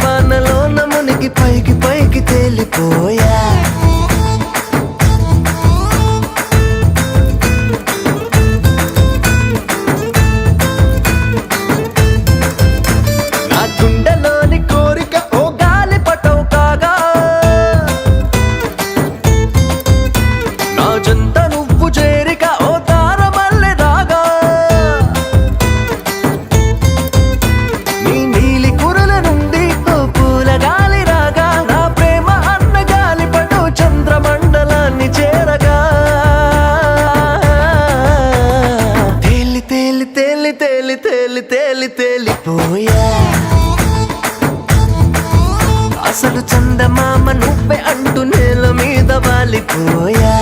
వానలోన మునిగి పైకి పైకి తేలిపోయా. నా గుండెలోని కోరిక ఓ గాలి పటం కాగా, నా జంట నువ్వు చేరిక ఓ తారమల్లె రాగా. నీ నీలి కురల నుండి ఓ పూల గాలి రాగా, నా ప్రేమ అన్న గాలి పటం చంద్రమండలాన్ని చేరగా. తేలి తేలి తేలి తేలి తేలి తేలి తేలిపోయా. అసలు చందమామ నువ్వే అంటూ నేల మీద వాలిపోయా.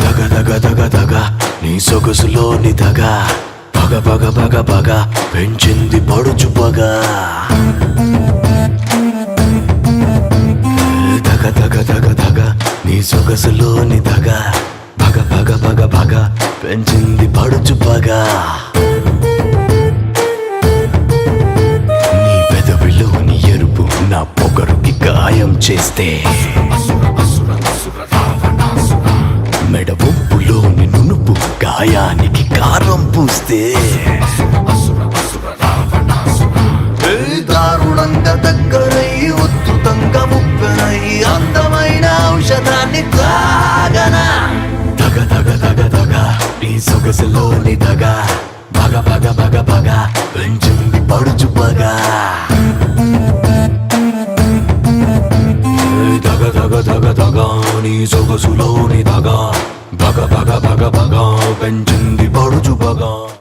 దగ దగ దగ దగ నీ సొగసులోని దగ, పగ పగ పగ పగ పెంచింది పడుచు పగ. దగ దగ దగ దగ నీ సొగసులోని దగ, పగ పగ పగ పగ పెంచింది పడుచు పగ. నీ పెదవిలోని ఎరుపు నా పొగరుకి గాయం చేస్తే, మెడ ఒప్పులోని నునుపు గాయానికి కారం పూస్తే, దారుణంగా దగ్గరై ఉద్ధృతంగా ముప్పెనై అందమైన ఔషధాన్ని తాగనా. దగ దగ దగ దగ నీ సొగసులోని దగ, బగ బగ బగ బగ పెంచింది పడుచు పగ. దగ దగ దగ దగ నీ సొగసులోని దగ, బగ బగ బగ బగ పెంచింది పడుచు పగ.